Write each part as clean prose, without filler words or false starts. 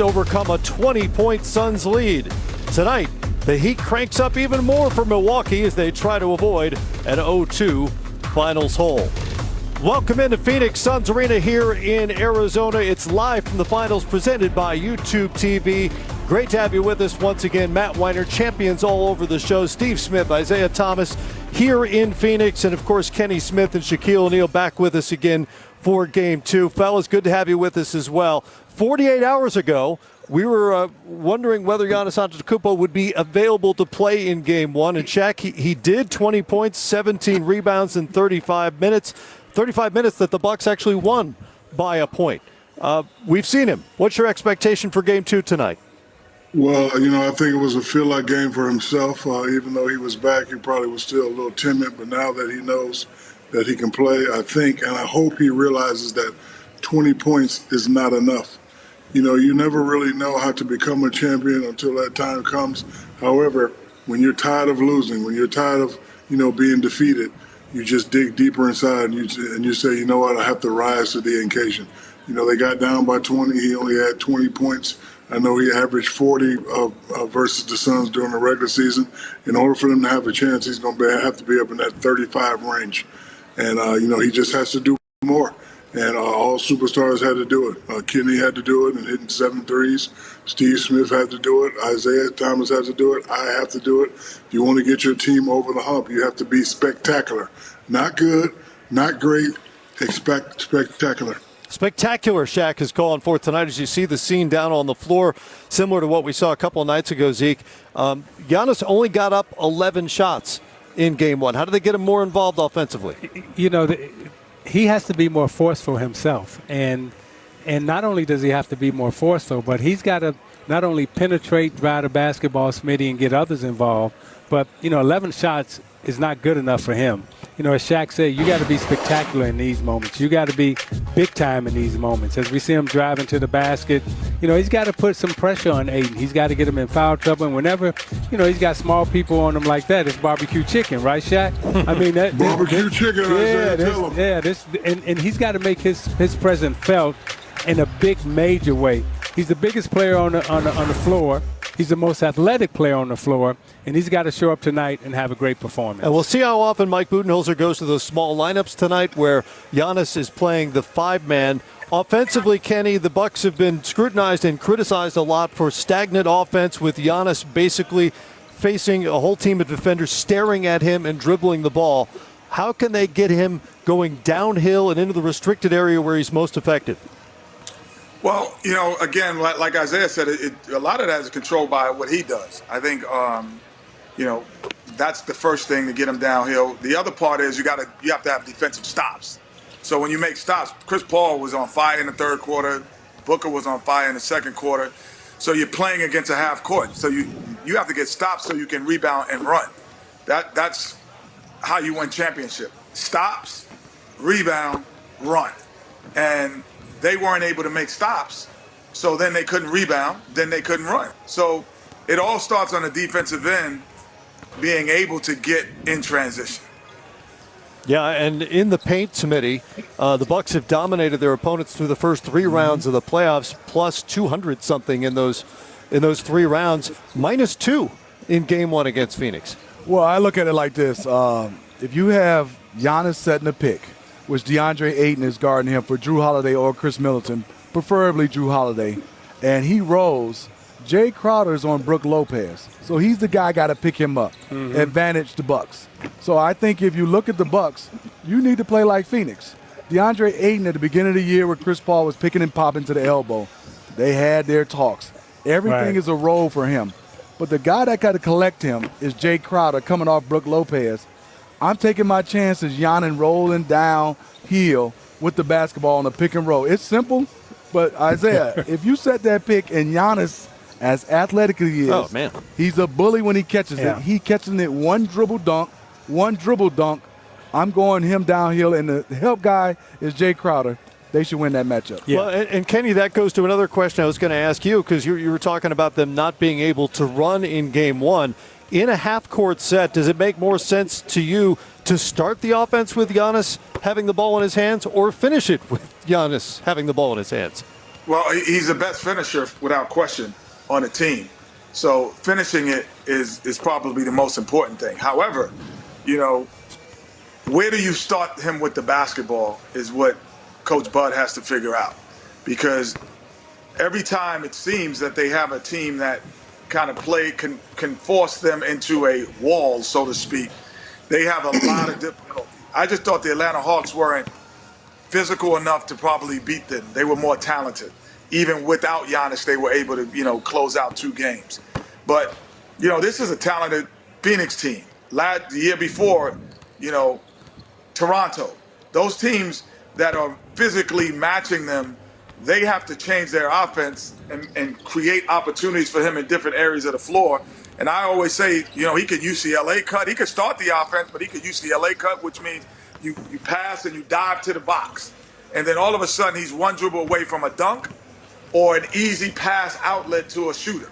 Bucks overcome a 20-point Suns lead. Tonight, the Heat cranks up even more for Milwaukee as they try to avoid an 0-2 finals hole. Welcome into Phoenix Suns Arena here in Arizona. It's live from the finals presented by YouTube TV. Great to have you with us once again. Matt Weiner, champions all over the show. Steve Smith, Isaiah Thomas here in Phoenix. And of course, Kenny Smith and Shaquille O'Neal back with us again for Game 2. Fellas, good to have you with us as well. 48 hours ago, we were wondering whether Giannis Antetokounmpo would be available to play in Game 1. And Shaq, he did. 20 points, 17 rebounds in 35 minutes. 35 minutes that the Bucks actually won by a point. We've seen him. What's your expectation for Game 2 tonight? Well, I think it was a feel-like game for himself. Even though he was back, he probably was still a little timid. But now that he knows that he can play, I think, and I hope he realizes that 20 points is not enough. You never really know how to become a champion until that time comes. However, when you're tired of losing, when you're tired of, being defeated, you just dig deeper inside and you say, you know what, I have to rise to the occasion. They got down by 20. He only had 20 points. I know he averaged 40 versus the Suns during the regular season. In order for them to have a chance, he's going to have to be up in that 35 range. And, he just has to do more. And all superstars had to do it. Kenny had to do it and hitting 7 threes. Steve Smith had to do it. Isaiah Thomas had to do it. I have to do it. If you want to get your team over the hump, you have to be spectacular. Not good, not great, spectacular. Spectacular, Shaq is calling for tonight as you see the scene down on the floor, similar to what we saw a couple of nights ago, Zeke. Giannis only got up 11 shots in Game 1. How do they get him more involved offensively? He has to be more forceful himself. And not only does he have to be more forceful, but he's got to not only penetrate, drive the basketball, Smitty, and get others involved, but, 11 shots is not good enough for him. As Shaq said, you got to be spectacular in these moments. You got to be big time in these moments. As we see him driving to the basket, he's got to put some pressure on Aiden. He's got to get him in foul trouble. And whenever, he's got small people on him like that, it's barbecue chicken, right, Shaq? I mean, that barbecue chicken. And he's got to make his presence felt in a big, major way. He's the biggest player on the floor. He's the most athletic player on the floor, and he's got to show up tonight and have a great performance. And we'll see how often Mike Budenholzer goes to those small lineups tonight where Giannis is playing the 5-man. Offensively, Kenny, the Bucks have been scrutinized and criticized a lot for stagnant offense with Giannis basically facing a whole team of defenders staring at him and dribbling the ball. How can they get him going downhill and into the restricted area where he's most effective? Well, again, like Isaiah said, a lot of that is controlled by what he does. I think, that's the first thing to get him downhill. The other part is you have to have defensive stops. So when you make stops, Chris Paul was on fire in the third quarter. Booker was on fire in the second quarter. So you're playing against a half court. So you have to get stops so you can rebound and run. That's how you win championship. Stops, rebound, run. And they weren't able to make stops, so then they couldn't rebound, then they couldn't run. So it all starts on the defensive end, being able to get in transition. Yeah, and in the paint, Smitty, the Bucks have dominated their opponents through the first 3 rounds of the playoffs, plus 200-something in those 3 rounds, -2 in Game 1 against Phoenix. Well, I look at it like this. If you have Giannis setting a pick, which DeAndre Ayton is guarding him for Drew Holiday or Chris Middleton, preferably Drew Holiday, and he rolls, Jay Crowder's on Brook Lopez. So he's the guy got to pick him up, advantage the Bucks. So I think if you look at the Bucks, you need to play like Phoenix. DeAndre Ayton at the beginning of the year where Chris Paul was picking and popping to the elbow, they had their talks. Everything is a role for him. But the guy that got to collect him is Jay Crowder coming off Brook Lopez. I'm taking my chances, Giannis rolling downhill with the basketball on the pick and roll. It's simple, but Isaiah, if you set that pick and Giannis, as athletic as he is, he's a bully when he catches it. He catching it one dribble dunk. I'm going him downhill, and the help guy is Jay Crowder. They should win that matchup. Yeah. Well, and Kenny, that goes to another question I was going to ask you, because you were talking about them not being able to run in Game 1. In a half-court set, does it make more sense to you to start the offense with Giannis having the ball in his hands or finish it with Giannis having the ball in his hands? Well, he's the best finisher without question on the team. So finishing it is probably the most important thing. However, you know, where do you start him with the basketball is what Coach Bud has to figure out. Because every time it seems that they have a team that kind of can force them into a wall, so to speak, they have a lot of difficulty. I just thought the Atlanta Hawks weren't physical enough to probably beat them. They were more talented. Even without Giannis, they were able to, close out 2 games. But, this is a talented Phoenix team. The year before, Toronto. Those teams that are physically matching them, they have to change their offense and create opportunities for him in different areas of the floor. And I always say, he could UCLA cut. He could start the offense, but he could UCLA cut, which means you pass and you dive to the box. And then all of a sudden he's one dribble away from a dunk or an easy pass outlet to a shooter.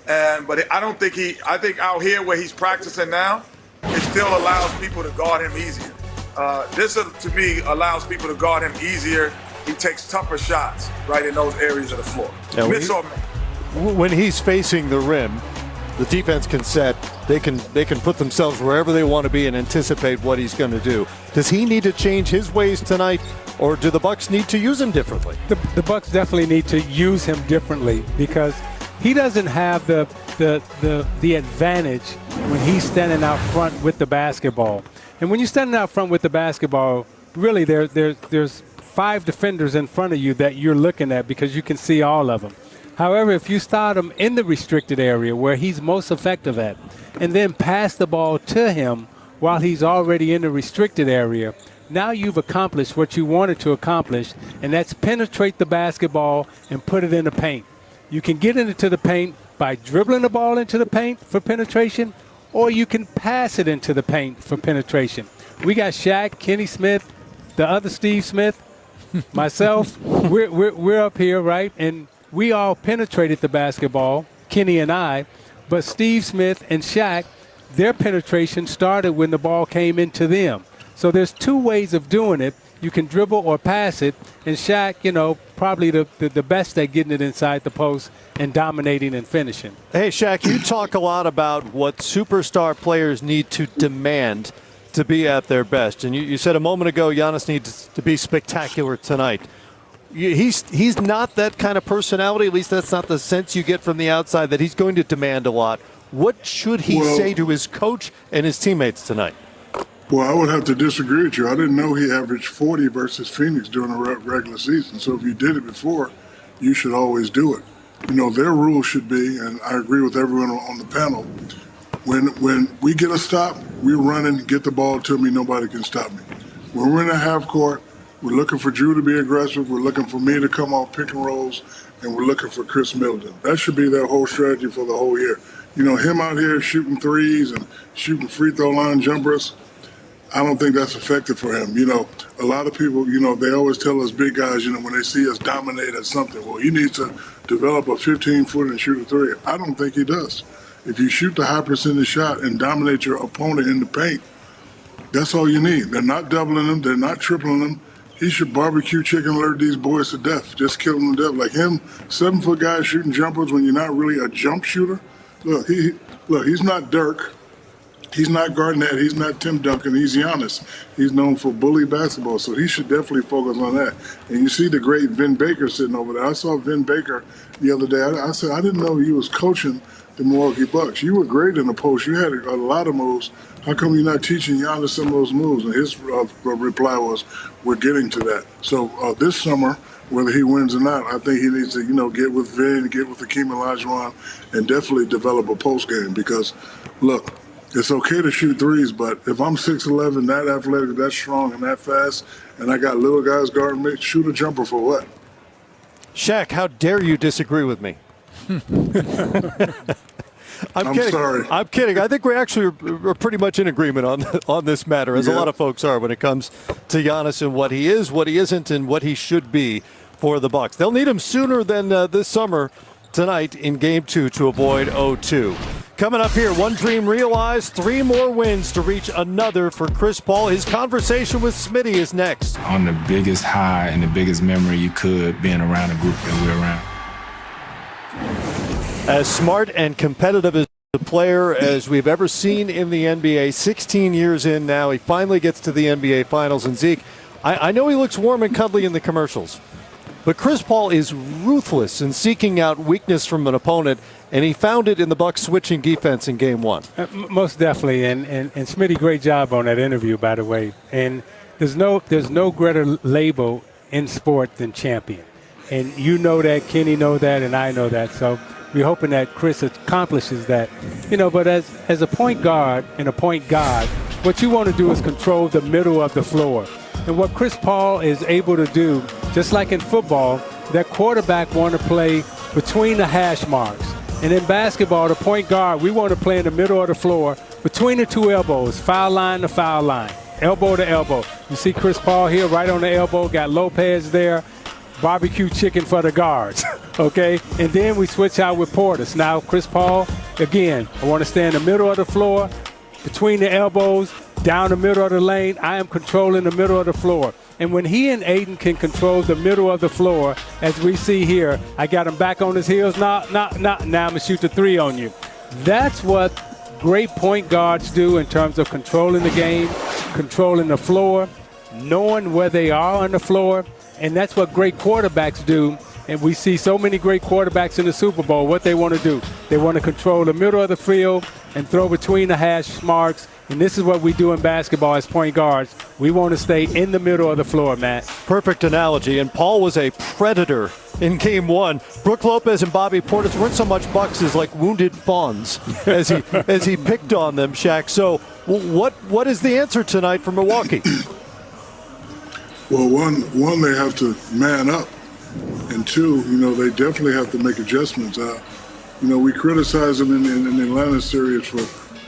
But I think out here where he's practicing now, it still allows people to guard him easier. This, to me, allows people to guard him easier. He takes tougher shots right in those areas of the floor. When he's facing the rim, the defense can set. They can put themselves wherever they want to be and anticipate what he's going to do. Does he need to change his ways tonight, or do the Bucks need to use him differently? The Bucks definitely need to use him differently because he doesn't have the advantage when he's standing out front with the basketball. And when you're standing out front with the basketball, really there's 5 defenders in front of you that you're looking at because you can see all of them. However, if you start him in the restricted area where he's most effective at, and then pass the ball to him while he's already in the restricted area, now you've accomplished what you wanted to accomplish, and that's penetrate the basketball and put it in the paint. You can get into the paint by dribbling the ball into the paint for penetration, or you can pass it into the paint for penetration. We got Shaq, Kenny Smith, the other Steve Smith, myself. We're up here, right? And we all penetrated the basketball, Kenny and I, but Steve Smith and Shaq, their penetration started when the ball came into them. So there's 2 ways of doing it. You can dribble or pass it, and Shaq, probably the best at getting it inside the post and dominating and finishing. Hey, Shaq, you talk a lot about what superstar players need to demand to be at their best. And you said a moment ago Giannis needs to be spectacular tonight. He's not that kind of personality. At least that's not the sense you get from the outside, that he's going to demand a lot. What should he say to his coach and his teammates tonight? Well, I would have to disagree with you. I didn't know he averaged 40 versus Phoenix during the regular season. So if you did it before, you should always do it. Their rule should be, and I agree with everyone on the panel, when we get a stop, we run and get the ball to me. Nobody can stop me. When we're in a half court, we're looking for Drew to be aggressive. We're looking for me to come off pick and rolls, and we're looking for Chris Middleton. That should be their whole strategy for the whole year. Him out here shooting threes and shooting free throw line jumpers, I don't think that's effective for him. A lot of people, they always tell us big guys, when they see us dominate at something, well, he needs to develop a 15-foot and shoot a 3. I don't think he does. If you shoot the high percentage shot and dominate your opponent in the paint, that's all you need. They're not doubling them. They're not tripling them. He should barbecue chicken alert these boys to death. Just kill them to death. Like him, 7-foot guy shooting jumpers when you're not really a jump shooter. Look, he's not Dirk. He's not Garnett. He's not Tim Duncan. He's Giannis. He's known for bully basketball, so he should definitely focus on that. And you see the great Vin Baker sitting over there. I saw Vin Baker the other day. I said, I didn't know he was coaching the Milwaukee Bucks. You were great in the post. You had a lot of moves. How come you're not teaching Giannis some of those moves? And his reply was, we're getting to that. So this summer, whether he wins or not, I think he needs to, get with Vin, get with Hakeem Olajuwon, and definitely develop a post game because, look, it's okay to shoot threes, but if I'm 6'11", that athletic, that strong, and that fast, and I got little guys guarding me, shoot a jumper for what? Shaq, how dare you disagree with me? I'm kidding. Sorry. I'm kidding. I think we actually are pretty much in agreement on this matter, as a lot of folks are when it comes to Giannis and what he is, what he isn't, and what he should be for the Bucks. They'll need him sooner than this summer tonight in Game 2 to avoid 0-2. Coming up here, one dream realized, 3 more wins to reach another for Chris Paul. His conversation with Smitty is next. On the biggest high and the biggest memory you could, being around a group that we're around. As smart and competitive as a player as we've ever seen in the NBA, 16 years in now, he finally gets to the NBA Finals. And Zeke, I know he looks warm and cuddly in the commercials, but Chris Paul is ruthless in seeking out weakness from an opponent, and he found it in the Bucks switching defense in Game 1. Most definitely, and Smitty, great job on that interview, by the way. And there's no greater label in sport than champion. And you know that, Kenny know that, and I know that. So we're hoping that Chris accomplishes that. But as a point guard and a point guard, what you want to do is control the middle of the floor. And what Chris Paul is able to do, just like in football, that quarterback want to play between the hash marks. And in basketball, the point guard, we want to play in the middle of the floor between the 2 elbows, foul line to foul line, elbow to elbow. You see Chris Paul here right on the elbow, got Lopez there, barbecue chicken for the guards, okay? And then we switch out with Portis. Now, Chris Paul, again, I want to stay in the middle of the floor, between the elbows, down the middle of the lane. I am controlling the middle of the floor. And when he and Aiden can control the middle of the floor, as we see here, I got him back on his heels. Now I'm going to shoot the 3 on you. That's what great point guards do in terms of controlling the game, controlling the floor, knowing where they are on the floor. And that's what great quarterbacks do. And we see so many great quarterbacks in the Super Bowl, what they want to do. They want to control the middle of the field and throw between the hash marks. And this is what we do in basketball as point guards. We want to stay in the middle of the floor, Matt. Perfect analogy. And Paul was a predator in Game 1. Brook Lopez and Bobby Portis weren't so much Bucks as like wounded fawns as he picked on them, Shaq. So what is the answer tonight for Milwaukee? Well, one, they have to man up. And 2, they definitely have to make adjustments. We criticized them in the Atlanta series for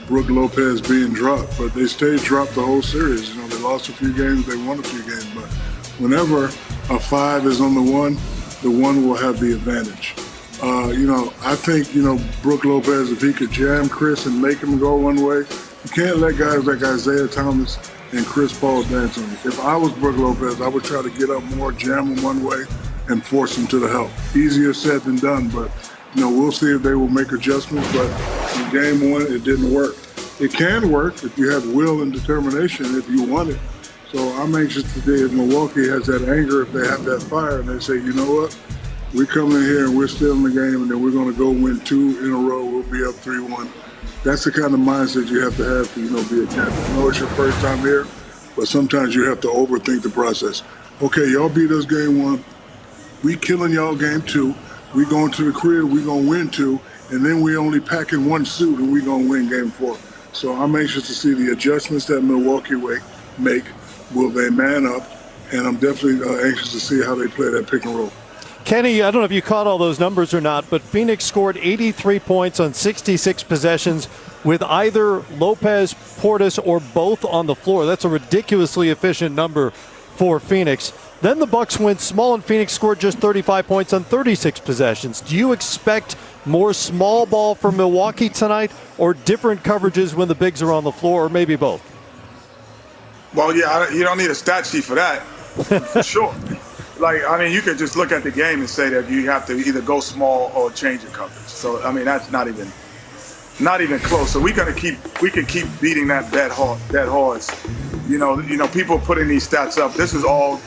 Brook Lopez being dropped, but they stayed dropped the whole series. They lost a few games, they won a few games, but whenever a 5 is on the 1 will have the advantage. I think, Brook Lopez, if he could jam Chris and make him go one way, you can't let guys like Isaiah Thomas and Chris Paul dance on you. If I was Brook Lopez, I would try to get up more, jam him one way, and force him to the help. Easier said than done, but we'll see if they will make adjustments. But in Game 1, it didn't work. It can work if you have will and determination, if you want it. So I'm anxious today if Milwaukee has that anger, if they have that fire, and they say, you know what, we come in here and we're still in the game, and then we're going to go win 2 in a row. We'll be up 3-1. That's the kind of mindset you have to have to, be a champion. I know it's your first time here, but sometimes you have to overthink the process. Okay, y'all beat us Game 1. We killing y'all Game 2. We going to the crib, we going to win 2, and then we only packing 1 suit and we going to win Game 4. So I'm anxious to see the adjustments that Milwaukee make. Will they man up? And I'm definitely anxious to see how they play that pick and roll. Kenny, I don't know if you caught all those numbers or not, but Phoenix scored 83 points on 66 possessions with either Lopez, Portis, or both on the floor. That's a ridiculously efficient number for Phoenix. Then the Bucks went small, and Phoenix scored just 35 points on 36 possessions. Do you expect more small ball from Milwaukee tonight, or different coverages when the bigs are on the floor, or maybe both? Well, yeah, you don't need a stat sheet for that, for sure. You could just look at the game and say that you have to either go small or change your coverage. So, that's not even close. So we can keep beating that dead horse. People putting these stats up. This is all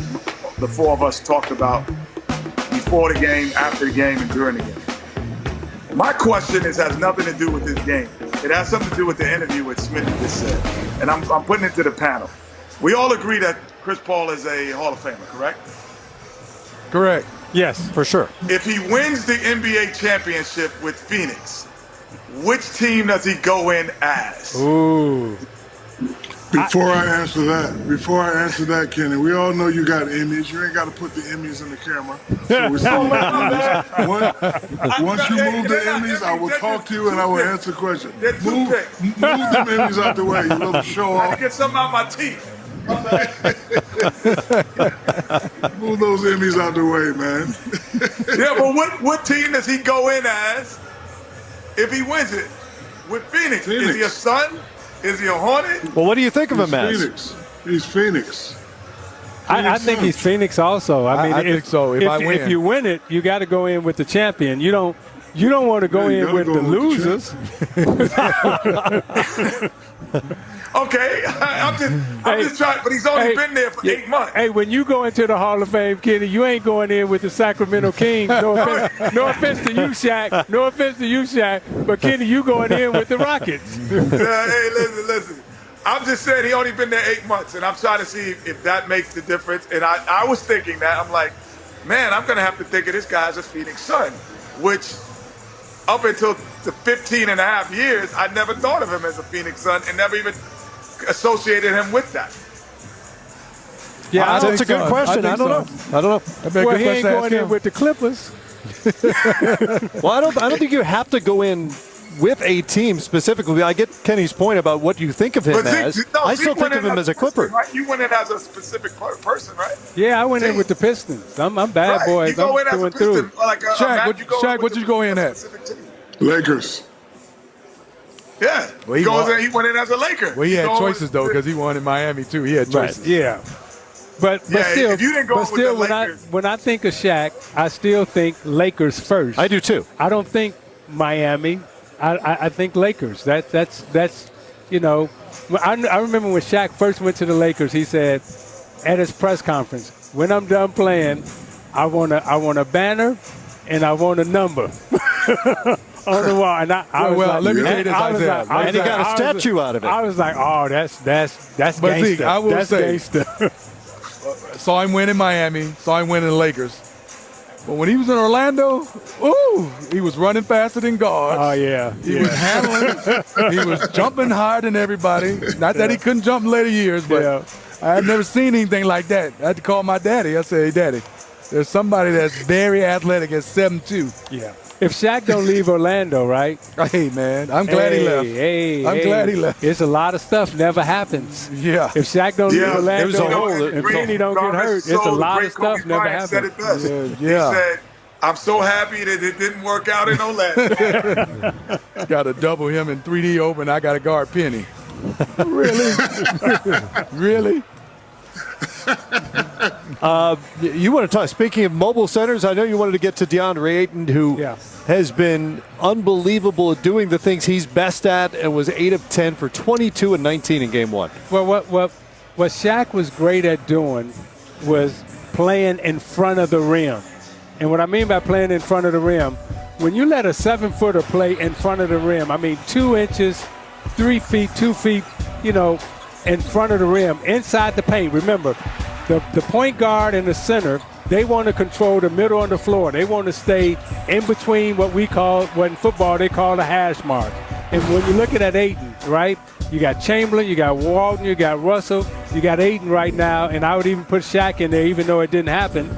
the 4 of us talked about before the game, after the game, and during the game. My question has nothing to do with this game. It has something to do with the interview with Smith just said. And I'm putting it to the panel. We all agree that Chris Paul is a Hall of Famer, correct? Correct. Yes, For sure. If he wins the NBA championship with Phoenix, which team does he go in as? Ooh. Before I answer that, Kenny, we all know you got Emmys. You ain't got to put the Emmys in the camera. So we're seeing the Emmys. Once you move the Emmys, I will talk to you and I will answer questions. Move them Emmys out the way, you little show I off. get something out my teeth. Move those Emmys out the way, man. Yeah, but what team does he go in as if he wins it with Phoenix. Is he a Sun? Is he a Hornet? Well, what do you think of him He's as? Phoenix. He's Phoenix. I think he's Phoenix also. I think so. If I win. If you win it, you got to go in with the champion. You don't want to go in with the losers. Okay, I'm just trying, but he's only been there for 8 months. Hey, when you go into the Hall of Fame, Kenny, you ain't going in with the Sacramento Kings. No offense to you, Shaq. No offense to you, Shaq. But Kenny, you going in with the Rockets. Hey, listen. I'm just saying he only been there 8 months, and I'm trying to see if that makes the difference. And I was thinking that. I'm like, man, I'm going to have to think of this guy as a Phoenix Sun, which up until the 15 and a half years, I never thought of him as a Phoenix Sun and never even associated him with that. Yeah, That's a good question. I don't know. Well, he ain't going in with the Clippers. Well, I don't think you have to go in with a team specifically. I get Kenny's point about what you think of him as. I still think of him as a Clipper. Right? You went in as a specific person, right? Yeah, I went in with the Pistons. I'm bad, boys. You go in as a Piston, like Shaq, what you go in at? Lakers. Yeah, Well, he went in as a Laker. Well, he had choices, though, because he won in Miami, too. He had choices. Right. Yeah. But still, if you didn't go with the Lakers. when I think of Shaq, I still think Lakers first. I do too. I don't think Miami. I think Lakers. That's I remember when Shaq first went to the Lakers, he said at his press conference, "When I'm done playing, I want a banner and I want a number." On the wall, and let me tell you this, Isaiah. And he got a statue out of it. I was like, "Oh, that's But gangster. Zeke, I will that's say, gangster." saw him win in Miami, saw him win in the Lakers. But when he was in Orlando, he was running faster than guards. Oh, yeah. He was handling. He was jumping higher than everybody. Not that he couldn't jump in later years, but I had never seen anything like that. I had to call my daddy. I said, "Hey, Daddy, there's somebody that's very athletic at 7'2". Yeah. If Shaq don't leave Orlando, right? Hey, man, I'm glad he left. I'm glad he left. It's a lot of stuff never happens. Yeah. If Shaq don't leave Orlando, there's a whole- and Penny don't get hurt, it's a lot of stuff never happens. Said it best. Yeah. He said, "I'm so happy that it didn't work out in Orlando." Got to double him in 3D open. I got to guard Penny. Really? Really? You want to talk, speaking of mobile centers, I know you wanted to get to DeAndre Ayton, who has been unbelievable at doing the things he's best at and was 8 of 10 for 22 and 19 in game one. Well, what Shaq was great at doing was playing in front of the rim. And what I mean by playing in front of the rim, when you let a 7-footer play in front of the rim, I mean 2 inches, 3 feet, 2 feet, in front of the rim, inside the paint. Remember, the point guard and the center, they want to control the middle on the floor. They want to stay in between what in football they call the hash mark. And when you're looking at Ayton, right, you got Chamberlain, you got Walton, you got Russell, you got Ayton right now, and I would even put Shaq in there even though it didn't happen.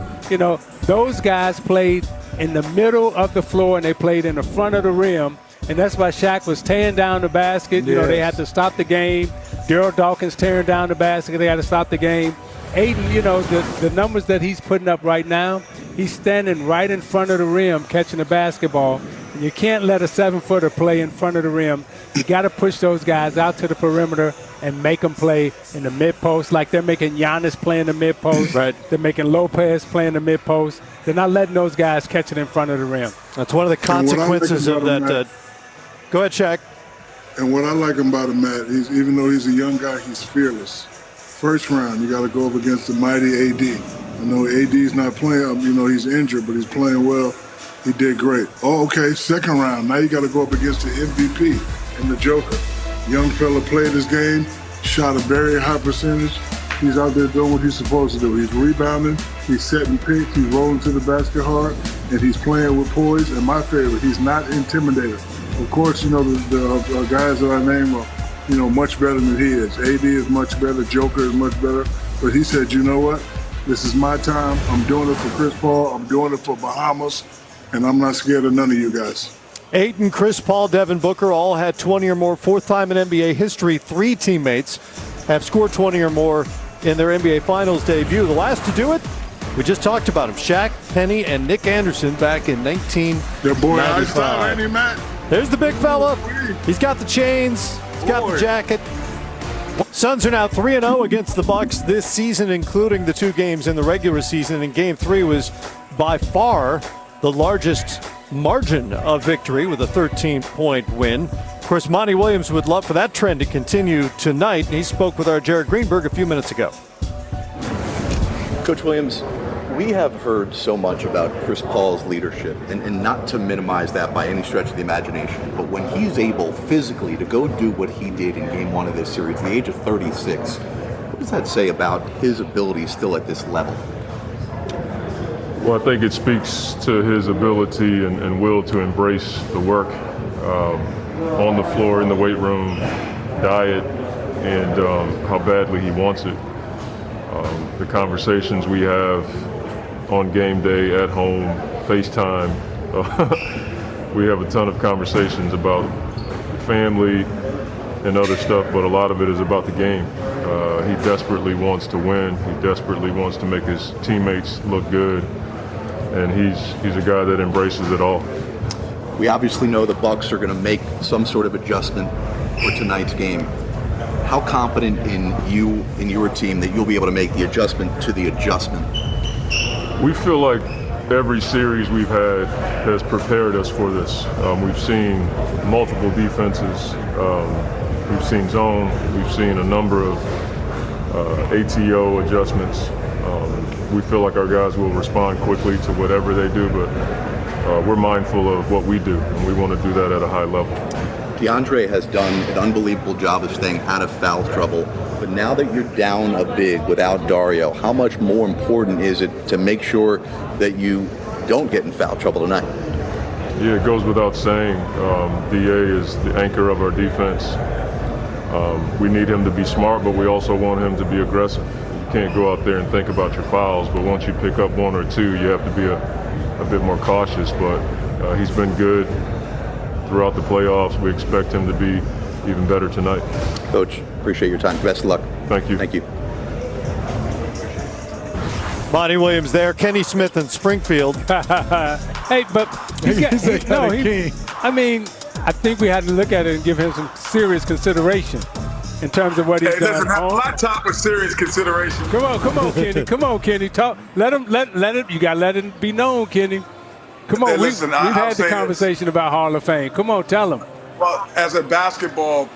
Those guys played in the middle of the floor and they played in the front of the rim. And that's why Shaq was tearing down the basket. They had to stop the game. Daryl Dawkins tearing down the basket. They had to stop the game. Ayton, the numbers that he's putting up right now, he's standing right in front of the rim catching the basketball. And you can't let a 7-footer play in front of the rim. You got to push those guys out to the perimeter and make them play in the mid-post like they're making Giannis play in the mid-post. Right. They're making Lopez play in the mid-post. They're not letting those guys catch it in front of the rim. That's one of the consequences of that. Go ahead, Shaq. And what I like about him, Matt, even though he's a young guy, he's fearless. First round, you got to go up against the mighty AD. I know AD's not playing, he's injured, but he's playing well. He did great. Oh, okay, second round. Now you got to go up against the MVP and the Joker. Young fella played his game, shot a very high percentage. He's out there doing what he's supposed to do. He's rebounding, he's setting picks, he's rolling to the basket hard, and he's playing with poise. And my favorite, he's not intimidated. Of course, the guys that I named are, much better than he is. AD is much better, Joker is much better. But he said, "You know what? This is my time. I'm doing it for Chris Paul. I'm doing it for Bahamas, and I'm not scared of none of you guys." Ayton, Chris Paul, Devin Booker all had 20 or more. Fourth time in NBA history, 3 teammates have scored 20 or more in their NBA Finals debut. The last to do it, we just talked about him, Shaq, Penny, and Nick Anderson back in 1995. Their boy Ice Style, ain't he, Matt? There's the big fella. He's got the chains. He's got the jacket. Suns are now 3-0 against the Bucks this season, including the 2 games in the regular season. And Game 3 was by far the largest margin of victory with a 13-point win. Of course, Monty Williams would love for that trend to continue tonight, and he spoke with our Jared Greenberg a few minutes ago. Coach Williams, we have heard so much about Chris Paul's leadership, and not to minimize that by any stretch of the imagination, but when he's able physically to go do what he did in Game 1 of this series at the age of 36, what does that say about his ability still at this level? Well, I think it speaks to his ability and will to embrace the work on the floor, in the weight room, diet, and how badly he wants it. The conversations we have on game day, at home, FaceTime. We have a ton of conversations about family and other stuff, but a lot of it is about the game. He desperately wants to win. He desperately wants to make his teammates look good, and he's a guy that embraces it all. We obviously know the Bucks are going to make some sort of adjustment for tonight's game. How confident in you and your team that you'll be able to make the adjustment to the adjustment? We feel like every series we've had has prepared us for this. We've seen multiple defenses. We've seen zone. We've seen a number of ATO adjustments. We feel like our guys will respond quickly to whatever they do, but we're mindful of what we do, and we want to do that at a high level. DeAndre has done an unbelievable job of staying out of foul trouble, but now that you're down a big without Dario, how much more important is it to make sure that you don't get in foul trouble tonight? Yeah, it goes without saying. DA is the anchor of our defense. We need him to be smart, but we also want him to be aggressive. You can't go out there and think about your fouls, but once you pick up 1 or 2, you have to be a bit more cautious, but he's been good throughout the playoffs. We expect him to be even better tonight. Coach, appreciate your time. Best of luck. Thank you. Thank you. Monty Williams there, Kenny Smith in Springfield. Hey, but I mean, I think we had to look at it and give him some serious consideration in terms of what he's done. Listen, my top was serious consideration. Come on, Kenny. Come on, Kenny. Talk. Let him. You gotta let it be known, Kenny. Come on. Hey, listen, we've had the conversation about Hall of Fame. Come on, tell him. Well, as a basketball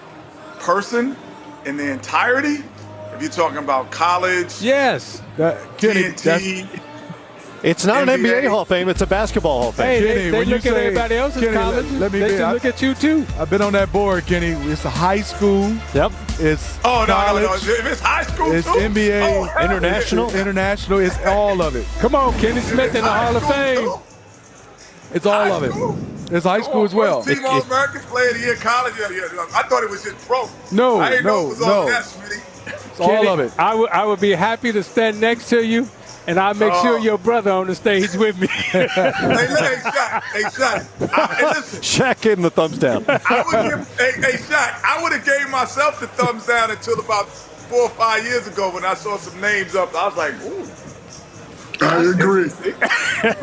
person in the entirety, if you're talking about college, yes, TNT, it's not NBA. an NBA Hall of Fame, it's a basketball Hall of Fame. Hey, they look at everybody else's college. They can look at you too. I've been on that board, Kenny. It's a high school. Yep. It's college. No. If it's high school, it's too? NBA, international. International. It's all of it. Come on, Kenny Smith in the Hall of Fame. It's all of it. It's high school as well. Team All-American player of the year, college. Yeah. I thought it was just pro. No, I didn't know it was all no. that, Smitty. It's all of it. I would be happy to stand next to you, and I'll make sure your brother on the stage with me. Hey, Shaq. Listen, Shaq gave him the thumbs down. Shaq, I would have gave myself the thumbs down until about 4 or 5 years ago when I saw some names up. I was like, ooh. I agree. Hey,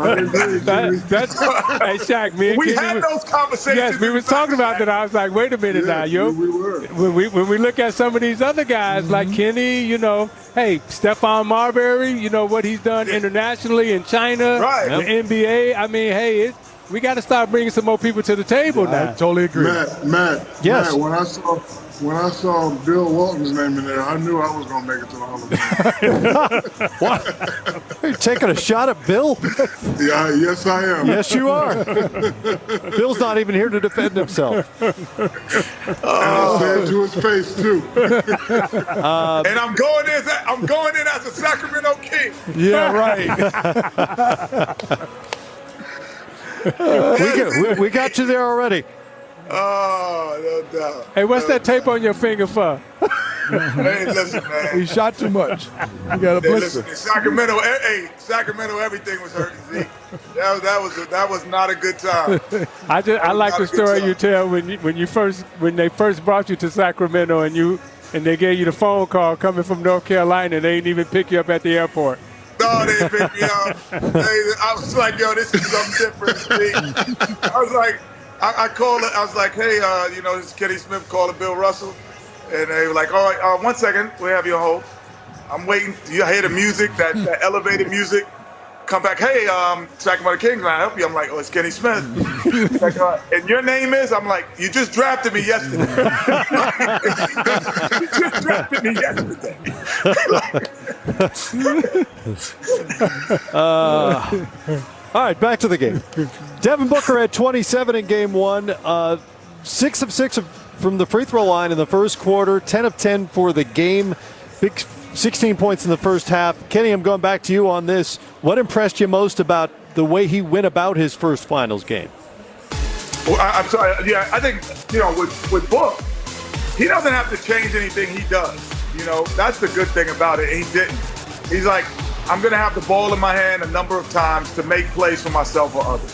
Shaq, me and We Kenny had those conversations. Yes, we were talking about that. I was like, wait a minute now, yo. We were. When we look at some of these other guys like Kenny, hey, Stephon Marbury, what he's done internationally in China, Right. the NBA. I mean, hey, we got to start bringing some more people to the table now. I totally agree. Matt. Yes. Matt, when I saw Bill Walton's name in there, I knew I was going to make it to the Hall of Fame. What? Are you taking a shot at Bill? Yeah, yes, I am. Yes, you are. Bill's not even here to defend himself. I say it to his face, too. And I'm going in as a Sacramento King. Yeah, right. We got you there already. Oh, no doubt. Hey, what's that tape on your finger for? Hey, listen, man. He shot too much. You got a Hey, blister. listen, in Sacramento, everything was hurting. Zeke. That was not a good time. I like the story you tell when they first brought you to Sacramento and they gave you the phone call coming from North Carolina and they didn't even pick you up at the airport. No, they picked me up. I was like, yo, this is something different. I was like, I called it. I was like, hey, this is Kenny Smith calling Bill Russell. And they were like, all right, 1 second. We have you on hold. I'm waiting. You hear the music, that elevated music. Come back. Hey, Sacramento Kings, can I help you? I'm like, oh, it's Kenny Smith. Like, and your name is? I'm like, you just drafted me yesterday. You just drafted me yesterday. All right, back to the game. Devin Booker had 27 in game one, 6 of 6 from the free throw line in the first quarter, 10 of 10 for the game, big 16 points in the first half. Kenny, I'm going back to you on this. What impressed you most about the way he went about his first finals game? Well, I'm sorry. Yeah, I think, with Book, he doesn't have to change anything he does. That's the good thing about it. He didn't. He's like, I'm going to have the ball in my hand a number of times to make plays for myself or others.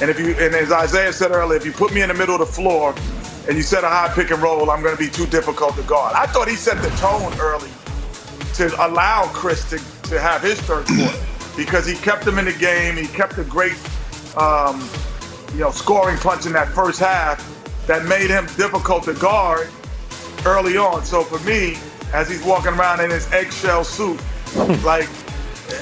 And as Isaiah said earlier, if you put me in the middle of the floor and you set a high pick and roll, I'm going to be too difficult to guard. I thought he set the tone early to allow Chris to have his third quarter because he kept him in the game. He kept a great, scoring punch in that first half that made him difficult to guard early on. So for me, as he's walking around in his eggshell suit,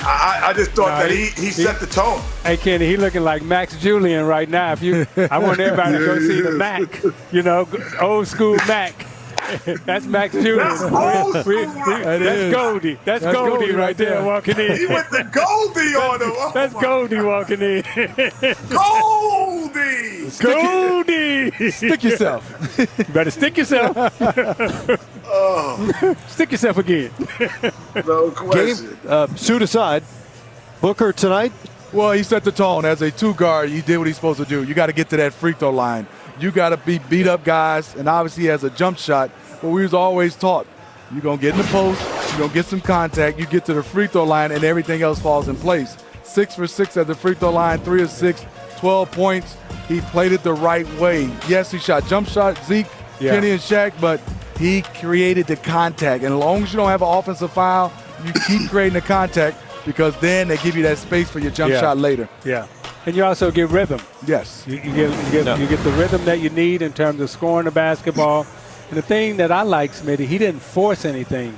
I just thought that he set the tone. Hey, Kenny, he looking like Max Julian right now. I want everybody to go see the Mac, old school Mac. That's Max Julian. That's old school. That's Goldie. That's Goldie right there walking in. He went to Goldie on him. Oh, that's Goldie walking in. Goldie! Goldie! Stick yourself. You better stick yourself. Stick yourself again. No question. Suit aside, Booker tonight? Well, he set the tone. As a two guard, he did what he's supposed to do. You got to get to that free throw line. You got to beat up guys, and obviously he has a jump shot. But we was always taught, you're going to get in the post, you're going to get some contact, you get to the free throw line, and everything else falls in place. 6 for 6 at the free throw line, 3 of 6, 12 points. He played it the right way. Yes, he shot jump shot, Zeke, Kenny, and Shaq, but he created the contact. And as long as you don't have an offensive foul, you keep creating the contact because then they give you that space for your jump shot later. Yeah. And you also get rhythm. Yes. You get the rhythm that you need in terms of scoring the basketball. And the thing that I like, Smitty, he didn't force anything.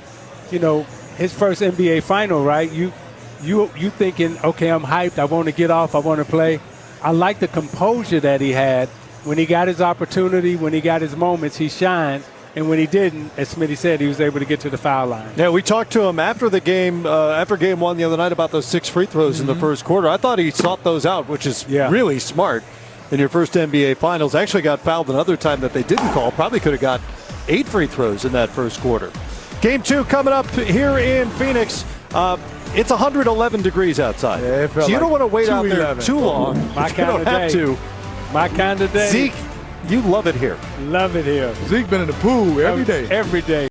His first NBA final, right? You thinking, okay, I'm hyped. I want to get off. I want to play. I like the composure that he had. When he got his opportunity, when he got his moments, he shined. And when he didn't, as Smitty said, he was able to get to the foul line. Yeah, we talked to him after the game, after game one the other night about those 6 free throws in the first quarter. I thought he sought those out, which is really smart in your first NBA Finals. Actually got fouled another time that they didn't call. Probably could have got 8 free throws in that first quarter. Game 2 coming up here in Phoenix. It's 111 degrees outside. Yeah, so you don't want to wait out there too long. My kind of day. My kind of day. Zeke, you love it here. Love it here. Zeke been in the pool every day. Every day.